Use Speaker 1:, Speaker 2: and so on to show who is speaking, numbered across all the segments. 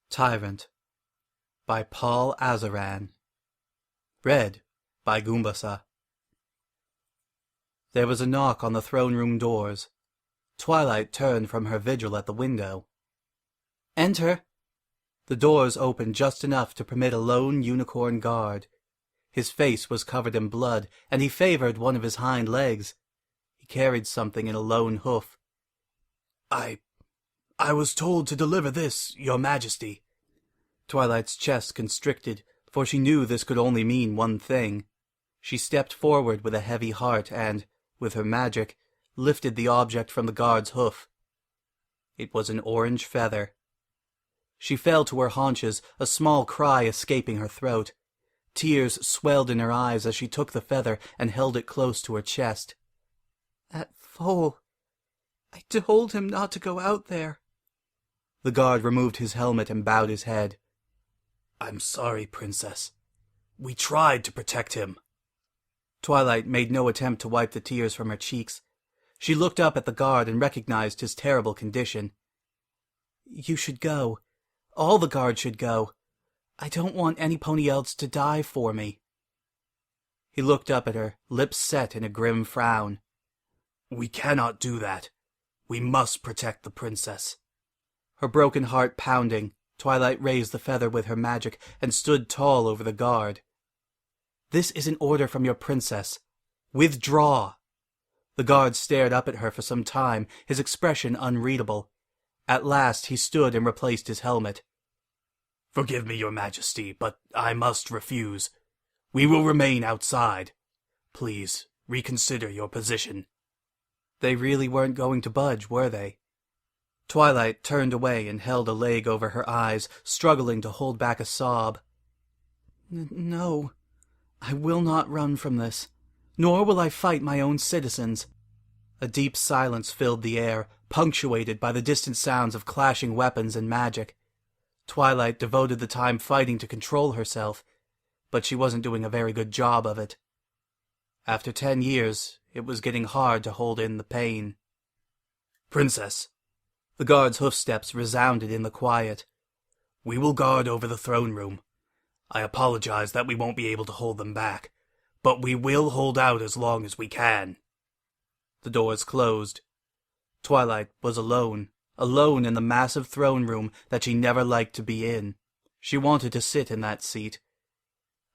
Speaker 1: Tyrant by Paul Asaran. Read by Goombasa. There was a knock on the throne room doors. Twilight turned from her vigil at the window. "Enter!" The doors opened just enough to permit a lone unicorn guard. His face was covered in blood, and he favored one of his hind legs. He carried something in a lone hoof. I was told to deliver this, your majesty." Twilight's chest constricted, for she knew this could only mean one thing. She stepped forward with a heavy heart and, with her magic, lifted the object from the guard's hoof. It was an orange feather. She fell to her haunches, a small cry escaping her throat. Tears swelled in her eyes as she took the feather and held it close to her chest. "That fool! I told him not to go out there." The guard removed his helmet and bowed his head. "I'm sorry, Princess. We tried to protect him." Twilight made no attempt to wipe the tears from her cheeks. She looked up at the guard and recognized his terrible condition. "You should go. All the guard should go. I don't want any pony else to die for me." He looked up at her, lips set in a grim frown. "We cannot do that. We must protect the princess." Her broken heart pounding, Twilight raised the feather with her magic and stood tall over the guard. "This is an order from your princess. Withdraw!" The guard stared up at her for some time, his expression unreadable. At last he stood and replaced his helmet. "Forgive me, your majesty, but I must refuse. We will remain outside. Please, reconsider your position." They really weren't going to budge, were they? Twilight turned away and held a leg over her eyes, struggling to hold back a sob. No, I will not run from this, nor will I fight my own citizens." A deep silence filled the air, punctuated by the distant sounds of clashing weapons and magic. Twilight devoted the time fighting to control herself, but she wasn't doing a very good job of it. After 10 years, it was getting hard to hold in the pain. "Princess!" The guard's hoofsteps resounded in the quiet. "We will guard over the throne room. I apologize that we won't be able to hold them back, but we will hold out as long as we can." The doors closed. Twilight was alone in the massive throne room that she never liked to be in. She wanted to sit in that seat.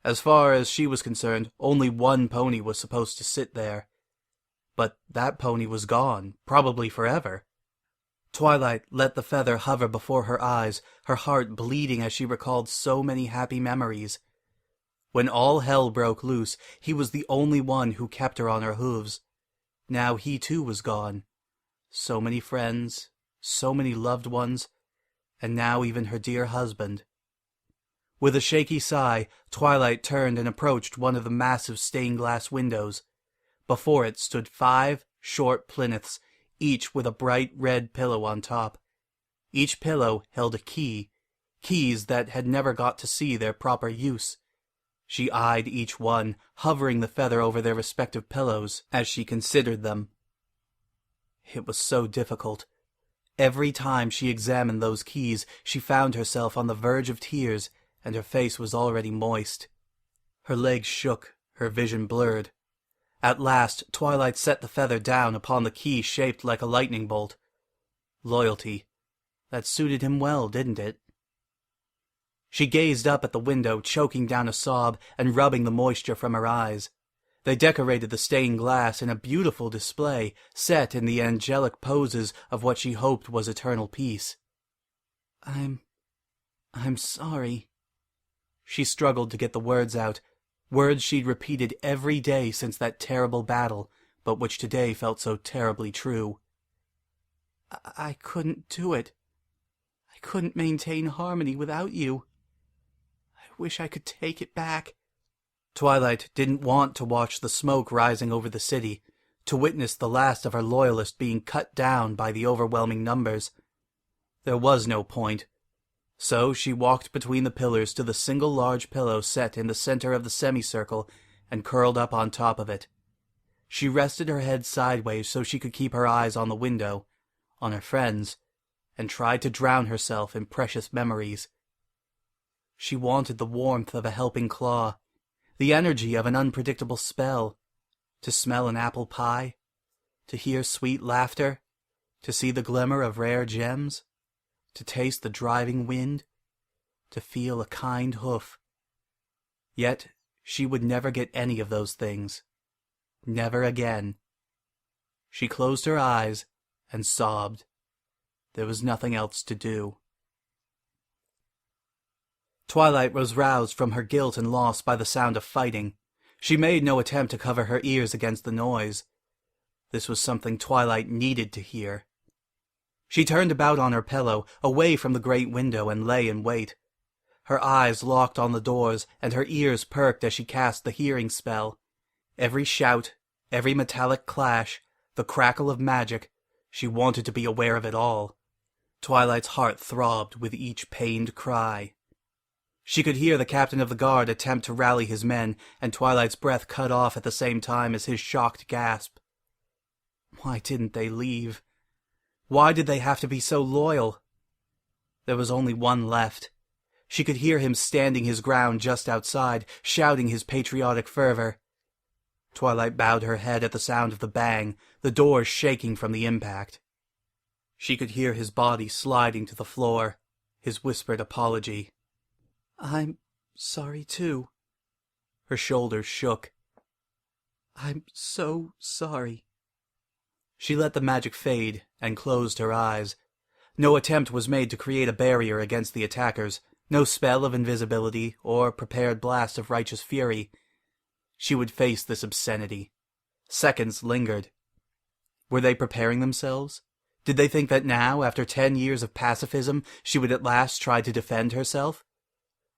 Speaker 1: As far as she was concerned, only one pony was supposed to sit there. But that pony was gone, probably forever. Twilight let the feather hover before her eyes, her heart bleeding as she recalled so many happy memories. When all hell broke loose, he was the only one who kept her on her hooves. Now he too was gone. So many friends, so many loved ones, and now even her dear husband. With a shaky sigh, Twilight turned and approached one of the massive stained-glass windows. Before it stood 5 short plinths, each with a bright red pillow on top. Each pillow held a key, keys that had never got to see their proper use. She eyed each one, hovering the feather over their respective pillows as she considered them. It was so difficult. Every time she examined those keys, she found herself on the verge of tears, and her face was already moist. Her legs shook, her vision blurred. At last, Twilight set the feather down upon the key shaped like a lightning bolt. Loyalty. That suited him well, didn't it? She gazed up at the window, choking down a sob and rubbing the moisture from her eyes. They decorated the stained glass in a beautiful display, set in the angelic poses of what she hoped was eternal peace. I'm sorry." She struggled to get the words out, words she'd repeated every day since that terrible battle, but which today felt so terribly true. I couldn't do it. I couldn't maintain harmony without you. I wish I could take it back." Twilight didn't want to watch the smoke rising over the city, to witness the last of her loyalists being cut down by the overwhelming numbers. There was no point. So she walked between the pillars to the single large pillow set in the center of the semicircle and curled up on top of it. She rested her head sideways so she could keep her eyes on the window, on her friends, and tried to drown herself in precious memories. She wanted the warmth of a helping claw, the energy of an unpredictable spell, to smell an apple pie, to hear sweet laughter, to see the glimmer of rare gems, to taste the driving wind, to feel a kind hoof. Yet she would never get any of those things. Never again. She closed her eyes and sobbed. There was nothing else to do. Twilight was roused from her guilt and loss by the sound of fighting. She made no attempt to cover her ears against the noise. This was something Twilight needed to hear. She turned about on her pillow, away from the great window, and lay in wait. Her eyes locked on the doors, and her ears perked as she cast the hearing spell. Every shout, every metallic clash, the crackle of magic, she wanted to be aware of it all. Twilight's heart throbbed with each pained cry. She could hear the captain of the guard attempt to rally his men, and Twilight's breath cut off at the same time as his shocked gasp. Why didn't they leave? Why did they have to be so loyal? There was only one left. She could hear him standing his ground just outside, shouting his patriotic fervor. Twilight bowed her head at the sound of the bang, the doors shaking from the impact. She could hear his body sliding to the floor, his whispered apology. "I'm sorry, too." Her shoulders shook. "I'm so sorry." She let the magic fade and closed her eyes. No attempt was made to create a barrier against the attackers, no spell of invisibility or prepared blast of righteous fury. She would face this obscenity. Seconds lingered. Were they preparing themselves? Did they think that now, after 10 years of pacifism, she would at last try to defend herself?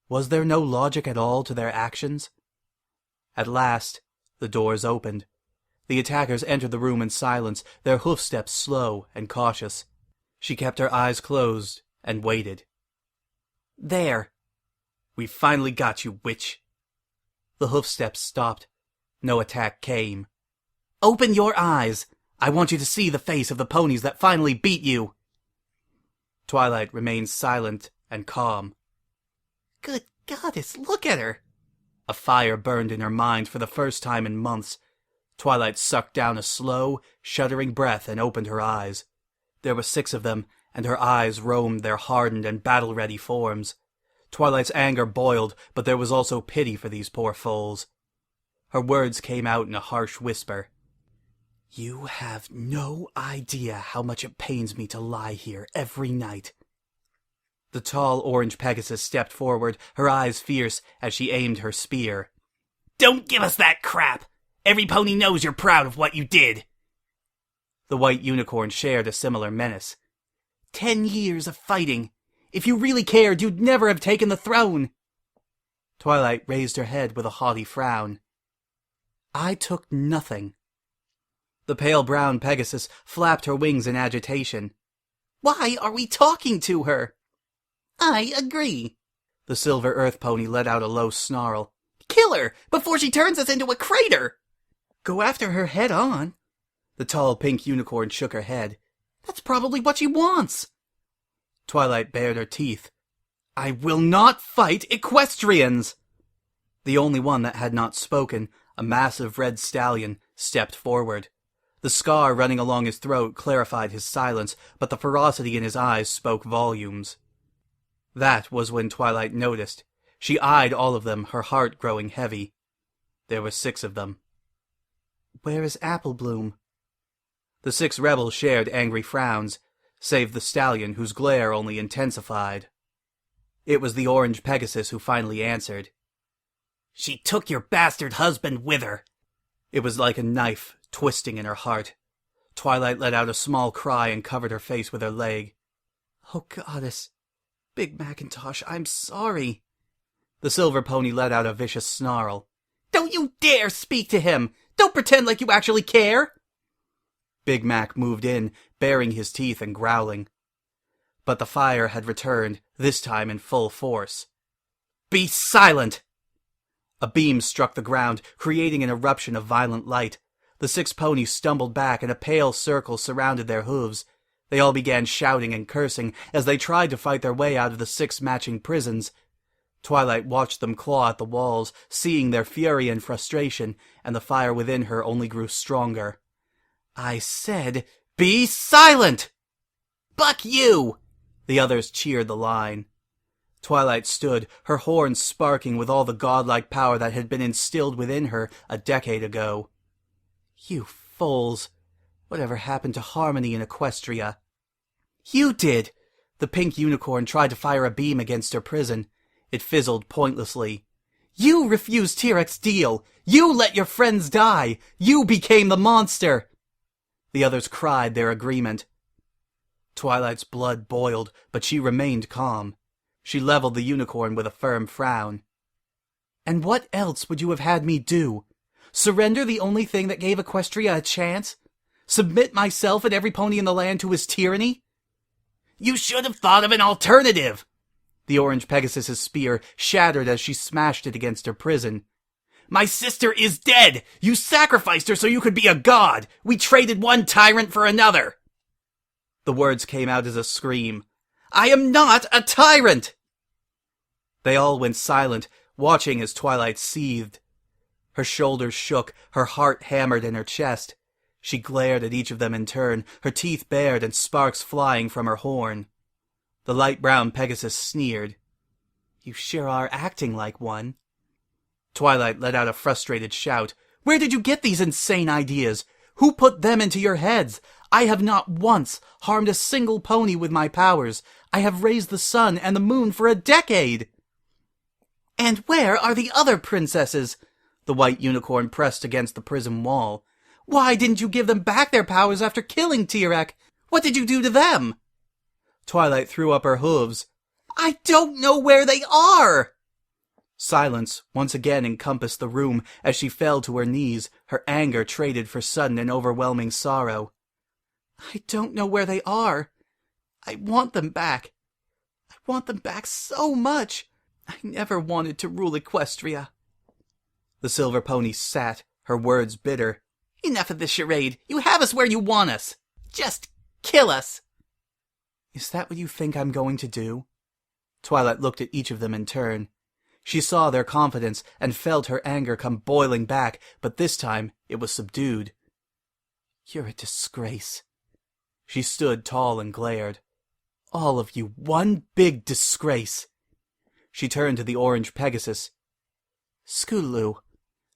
Speaker 1: Was there no logic at all to their actions? At last, the doors opened. The attackers entered the room in silence, their hoofsteps slow and cautious. She kept her eyes closed and waited. "There! We've finally got you, witch!" The hoofsteps stopped. No attack came. "Open your eyes! I want you to see the face of the ponies that finally beat you!" Twilight remained silent and calm. Good goddess, look at her! A fire burned in her mind for the first time in months. Twilight sucked down a slow, shuddering breath and opened her eyes. There were 6 of them, and her eyes roamed their hardened and battle-ready forms. Twilight's anger boiled, but there was also pity for these poor foals. Her words came out in a harsh whisper. "You have no idea how much it pains me to lie here every night." The tall orange Pegasus stepped forward, her eyes fierce as she aimed her spear. "Don't give us that crap! Every pony knows you're proud of what you did!" The white unicorn shared a similar menace. 10 years of fighting! If you really cared, you'd never have taken the throne! Twilight raised her head with a haughty frown. "I took nothing." The pale brown Pegasus flapped her wings in agitation. "Why are we talking to her?" "I agree." The silver earth pony let out a low snarl. "Kill her, before she turns us into a crater!" "Go after her head on." The tall pink unicorn shook her head. "That's probably what she wants." Twilight bared her teeth. "I will not fight equestrians!" The only one that had not spoken, a massive red stallion, stepped forward. The scar running along his throat clarified his silence, but the ferocity in his eyes spoke volumes. That was when Twilight noticed. She eyed all of them, her heart growing heavy. There were 6 of them. "Where is Apple Bloom?" The 6 rebels shared angry frowns, save the stallion, whose glare only intensified. It was the orange Pegasus who finally answered. "She took your bastard husband with her." It was like a knife twisting in her heart. Twilight let out a small cry and covered her face with her leg. "Oh, goddess. Big Macintosh, I'm sorry." The silver pony let out a vicious snarl. "Don't you dare speak to him! Don't pretend like you actually care!" Big Mac moved in, baring his teeth and growling. But the fire had returned, this time in full force. "Be silent!" A beam struck the ground, creating an eruption of violent light. The 6 ponies stumbled back, and a pale circle surrounded their hooves. They all began shouting and cursing as they tried to fight their way out of the 6 matching prisons. Twilight watched them claw at the walls, seeing their fury and frustration, and the fire within her only grew stronger. "I said, be silent!" "Buck you!" The others cheered the line. Twilight stood, her horns sparking with all the godlike power that had been instilled within her a decade ago. "You fools! Whatever happened to harmony in Equestria?" "You did!" The pink unicorn tried to fire a beam against her prison. It fizzled pointlessly. "You refused Tirek's deal! You let your friends die! You became the monster!" The others cried their agreement. Twilight's blood boiled, but she remained calm. She leveled the unicorn with a firm frown. "And what else would you have had me do? Surrender the only thing that gave Equestria a chance? Submit myself and every pony in the land to his tyranny?" "You should have thought of an alternative!" The orange Pegasus's spear shattered as she smashed it against her prison. "My sister is dead! You sacrificed her so you could be a god! We traded one tyrant for another!" The words came out as a scream. "I am not a tyrant!" They all went silent, watching as Twilight seethed. Her shoulders shook, her heart hammered in her chest. She glared at each of them in turn, her teeth bared and sparks flying from her horn. The light brown Pegasus sneered. "You sure are acting like one." Twilight let out a frustrated shout. "Where did you get these insane ideas? Who put them into your heads? I have not once harmed a single pony with my powers. I have raised the sun and the moon for a decade." "And where are the other princesses?" The white unicorn pressed against the prison wall. "Why didn't you give them back their powers after killing Tirek? What did you do to them?" Twilight threw up her hooves. "I don't know where they are!" Silence once again encompassed the room as she fell to her knees, her anger traded for sudden and overwhelming sorrow. "I don't know where they are. I want them back. I want them back so much. I never wanted to rule Equestria." The silver pony sat, her words bitter. "Enough of this charade. You have us where you want us. Just kill us." "Is that what you think I'm going to do?" Twilight looked at each of them in turn. She saw their confidence and felt her anger come boiling back, but this time it was subdued. "You're a disgrace." She stood tall and glared. "All of you, one big disgrace." She turned to the orange Pegasus. "Scootaloo,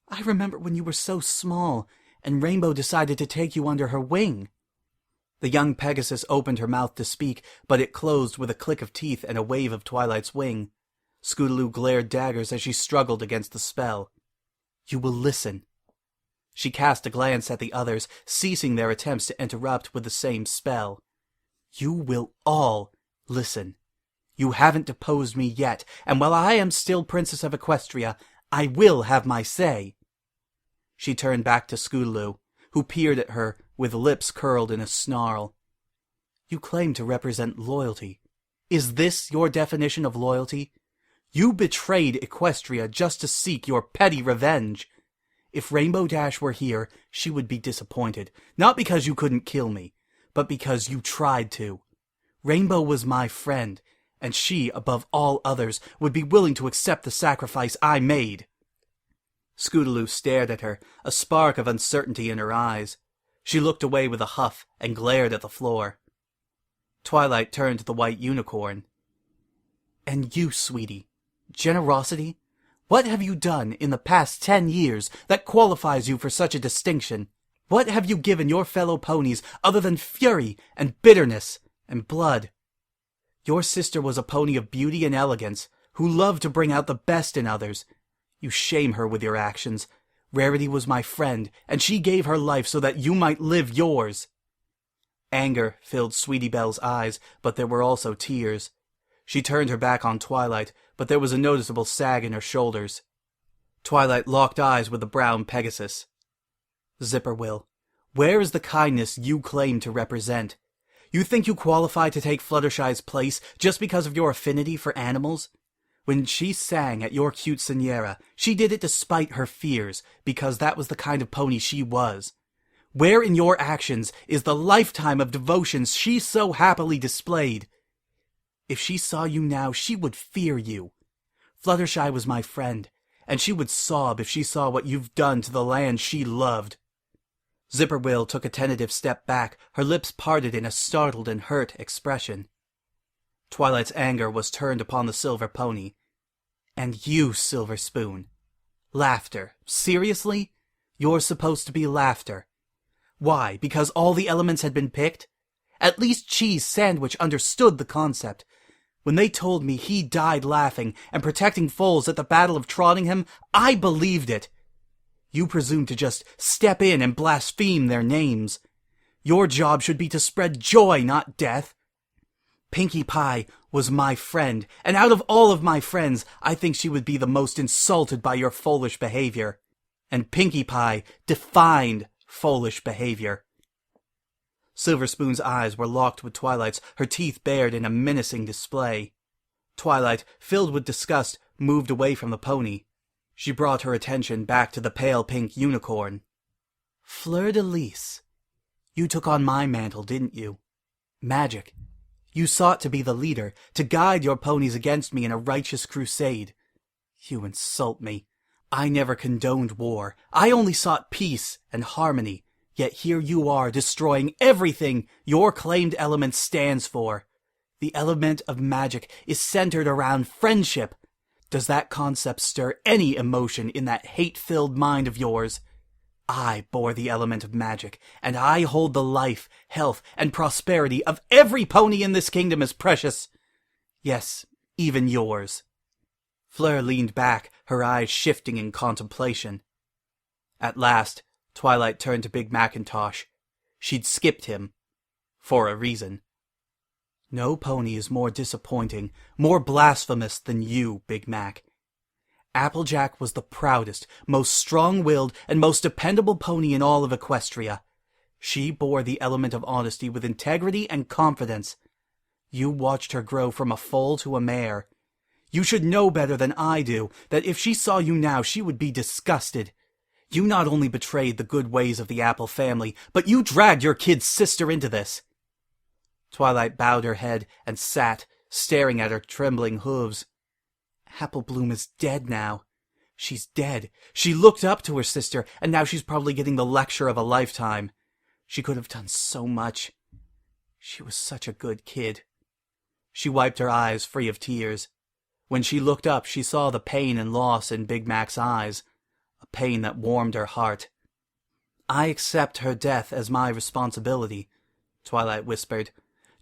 Speaker 1: I remember when you were so small, and Rainbow decided to take you under her wing." The young Pegasus opened her mouth to speak, but it closed with a click of teeth and a wave of Twilight's wing. Scootaloo glared daggers as she struggled against the spell. "You will listen." She cast a glance at the others, ceasing their attempts to interrupt with the same spell. "You will all listen. You haven't deposed me yet, and while I am still Princess of Equestria, I will have my say." She turned back to Scootaloo, who peered at her with lips curled in a snarl. "You claim to represent loyalty. Is this your definition of loyalty? You betrayed Equestria just to seek your petty revenge. If Rainbow Dash were here, she would be disappointed, not because you couldn't kill me, but because you tried to. Rainbow was my friend, and she, above all others, would be willing to accept the sacrifice I made." Scootaloo stared at her, a spark of uncertainty in her eyes. She looked away with a huff and glared at the floor. Twilight turned to the white unicorn. "And you, sweetie, generosity? What have you done in the past 10 years that qualifies you for such a distinction? What have you given your fellow ponies other than fury and bitterness and blood? Your sister was a pony of beauty and elegance, who loved to bring out the best in others. You shame her with your actions. Rarity was my friend, and she gave her life so that you might live yours." Anger filled Sweetie Belle's eyes, but there were also tears. She turned her back on Twilight, but there was a noticeable sag in her shoulders. Twilight locked eyes with the brown Pegasus. "Zipperwill, where is the kindness you claim to represent? You think you qualify to take Fluttershy's place just because of your affinity for animals? When she sang at your cute Seignera, she did it despite her fears, because that was the kind of pony she was. Where in your actions is the lifetime of devotions she so happily displayed? If she saw you now, she would fear you. Fluttershy was my friend, and she would sob if she saw what you've done to the land she loved." Zipperwill took a tentative step back, her lips parted in a startled and hurt expression. Twilight's anger was turned upon the silver pony. "And you, Silver Spoon. Laughter. Seriously? You're supposed to be laughter. Why, because all the elements had been picked? At least Cheese Sandwich understood the concept. When they told me he died laughing and protecting foals at the Battle of Trottingham, I believed it. You presume to just step in and blaspheme their names. Your job should be to spread joy, not death. Pinkie Pie was my friend, and out of all of my friends, I think she would be the most insulted by your foolish behavior. And Pinkie Pie defined foolish behavior." Silver Spoon's eyes were locked with Twilight's, her teeth bared in a menacing display. Twilight, filled with disgust, moved away from the pony. She brought her attention back to the pale pink unicorn. "Fleur-de-lis, you took on my mantle, didn't you? Magic. You sought to be the leader, to guide your ponies against me in a righteous crusade. You insult me. I never condoned war. I only sought peace and harmony. Yet here you are, destroying everything your claimed element stands for. The element of magic is centered around friendship. Does that concept stir any emotion in that hate-filled mind of yours? I bore the element of magic, and I hold the life, health, and prosperity of every pony in this kingdom as precious. Yes, even yours." Fleur leaned back, her eyes shifting in contemplation. At last, Twilight turned to Big Macintosh. She'd skipped him. For a reason. "No pony is more disappointing, more blasphemous than you, Big Mac. Applejack was the proudest, most strong-willed, and most dependable pony in all of Equestria. She bore the element of honesty with integrity and confidence. You watched her grow from a foal to a mare. You should know better than I do that if she saw you now she would be disgusted. You not only betrayed the good ways of the Apple family, but you dragged your kid's sister into this." Twilight bowed her head and sat, staring at her trembling hooves. "Apple Bloom is dead now. She's dead. She looked up to her sister, and now she's probably getting the lecture of a lifetime. She could have done so much. She was such a good kid." She wiped her eyes free of tears. When she looked up, she saw the pain and loss in Big Mac's eyes, a pain that warmed her heart. "I accept her death as my responsibility," Twilight whispered,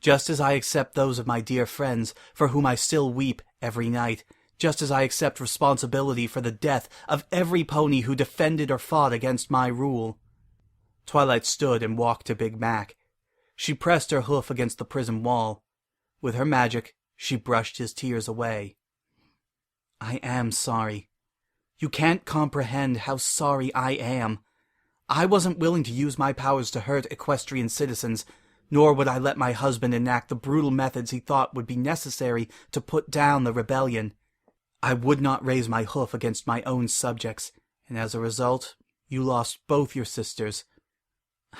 Speaker 1: "just as I accept those of my dear friends for whom I still weep every night, just as I accept responsibility for the death of every pony who defended or fought against my rule." Twilight stood and walked to Big Mac. She pressed her hoof against the prison wall. With her magic, she brushed his tears away. "I am sorry. You can't comprehend how sorry I am. I wasn't willing to use my powers to hurt equestrian citizens, nor would I let my husband enact the brutal methods he thought would be necessary to put down the rebellion. I would not raise my hoof against my own subjects, and as a result, you lost both your sisters.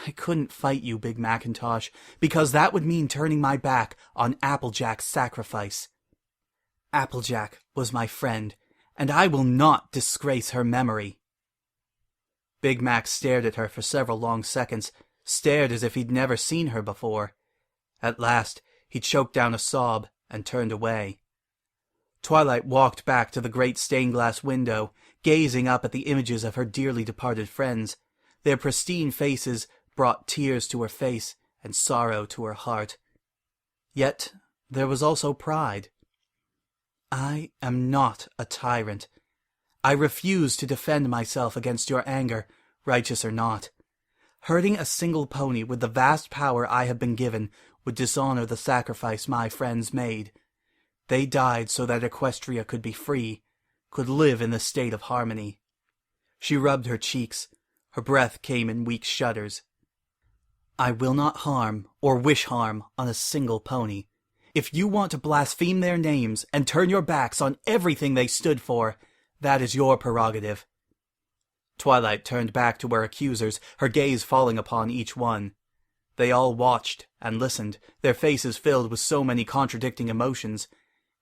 Speaker 1: I couldn't fight you, Big Macintosh, because that would mean turning my back on Applejack's sacrifice. Applejack was my friend, and I will not disgrace her memory." Big Mac stared at her for several long seconds, stared as if he'd never seen her before. At last, he choked down a sob and turned away. Twilight walked back to the great stained-glass window, gazing up at the images of her dearly departed friends. Their pristine faces brought tears to her face and sorrow to her heart. Yet there was also pride. "I am not a tyrant. I refuse to defend myself against your anger, righteous or not. Hurting a single pony with the vast power I have been given would dishonor the sacrifice my friends made. They died so that Equestria could be free, could live in the state of harmony." She rubbed her cheeks. Her breath came in weak shudders. "I will not harm or wish harm on a single pony. If you want to blaspheme their names and turn your backs on everything they stood for, that is your prerogative." Twilight turned back to her accusers, her gaze falling upon each one. They all watched and listened, their faces filled with so many contradicting emotions.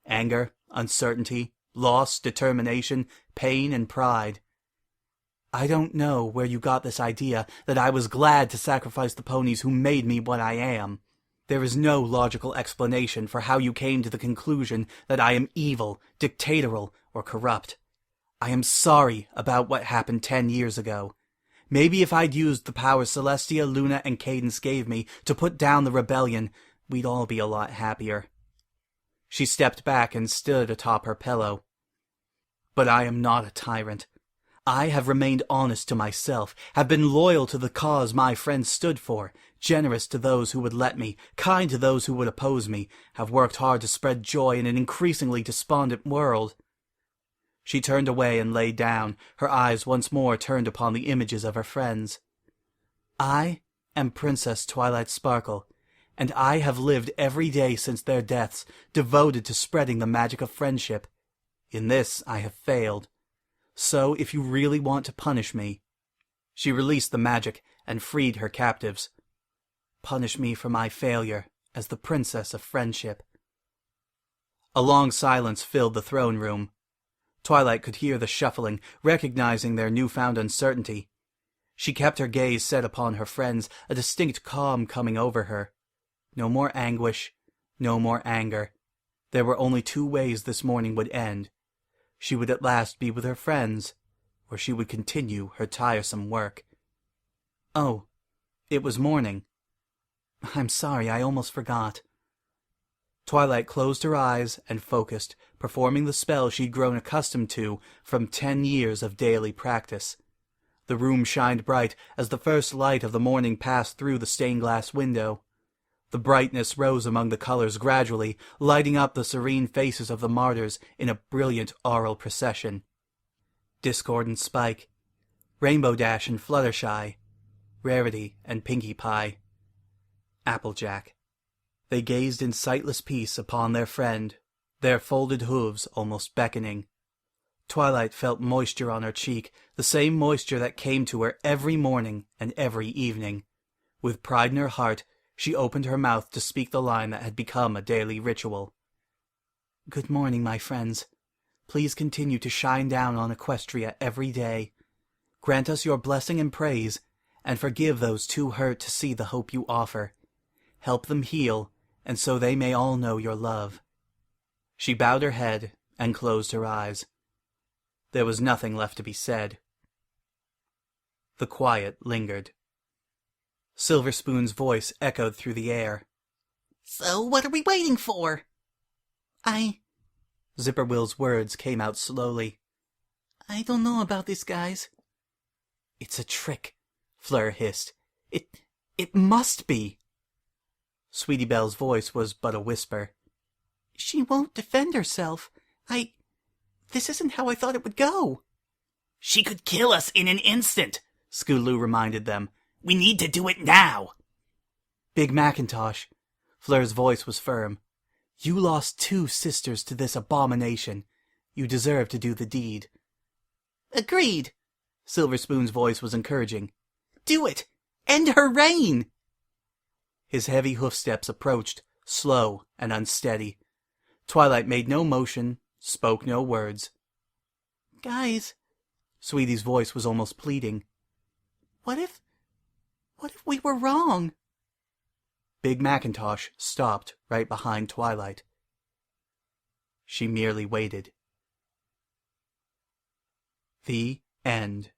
Speaker 1: Anger, uncertainty, Loss, determination, pain, and pride. I don't know where you got this idea that I was glad to sacrifice the ponies who made me what I am. There is no logical explanation for how you came to the conclusion that I am evil, dictatorial, or corrupt. I am sorry about what happened 10 years ago. Maybe if I'd used the powers Celestia, Luna, and Cadence gave me to put down the rebellion, we'd all be a lot happier. She stepped back and stood atop her pillow. But I am not a tyrant. I have remained honest to myself, have been loyal to the cause my friends stood for, generous to those who would let me, kind to those who would oppose me, have worked hard to spread joy in an increasingly despondent world. She turned away and lay down, her eyes once more turned upon the images of her friends. I am Princess Twilight Sparkle, and I have lived every day since their deaths, devoted to spreading the magic of friendship. In this I have failed. So, if you really want to punish me—" She released the magic and freed her captives. "Punish me for my failure as the Princess of Friendship." A long silence filled the throne room. Twilight could hear the shuffling, recognizing their newfound uncertainty. She kept her gaze set upon her friends, a distinct calm coming over her. No more anguish, no more anger. There were only two ways this morning would end. She would at last be with her friends, or she would continue her tiresome work. Oh, it was morning. I'm sorry, I almost forgot. Twilight closed her eyes and focused, performing the spell she'd grown accustomed to from 10 years of daily practice. The room shined bright as the first light of the morning passed through the stained-glass window. The brightness rose among the colors gradually, lighting up the serene faces of the martyrs in a brilliant aural procession. Discord and Spike, Rainbow Dash and Fluttershy, Rarity and Pinkie Pie, Applejack. They gazed in sightless peace upon their friend, their folded hooves almost beckoning. Twilight felt moisture on her cheek, the same moisture that came to her every morning and every evening. With pride in her heart, she opened her mouth to speak the line that had become a daily ritual. "Good morning, my friends. Please continue to shine down on Equestria every day. Grant us your blessing and praise, and forgive those too hurt to see the hope you offer. Help them heal, and so they may all know your love." She bowed her head and closed her eyes. There was nothing left to be said. The quiet lingered. Silver Spoon's voice echoed through the air.
Speaker 2: "So what are we waiting for?"
Speaker 1: Zipper Will's words came out slowly.
Speaker 2: I don't know about this, guys."
Speaker 1: "It's a trick," Fleur hissed. It must be." Sweetie Belle's voice was but a whisper.
Speaker 2: "She won't defend herself. This isn't how I thought it would go."
Speaker 3: "She could kill us in an instant,"
Speaker 1: Skooloo reminded them.
Speaker 3: "We need to do it now."
Speaker 1: "Big Macintosh," Fleur's voice was firm. "You lost 2 sisters to this abomination. You deserve to do the deed."
Speaker 2: "Agreed."
Speaker 1: Silver Spoon's voice was encouraging.
Speaker 2: "Do it! End her reign!"
Speaker 1: His heavy hoofsteps approached, slow and unsteady. Twilight made no motion, spoke no words.
Speaker 2: "Guys,"
Speaker 1: Sweetie's voice was almost pleading.
Speaker 2: What if we were wrong?"
Speaker 1: Big Macintosh stopped right behind Twilight. She merely waited. The end.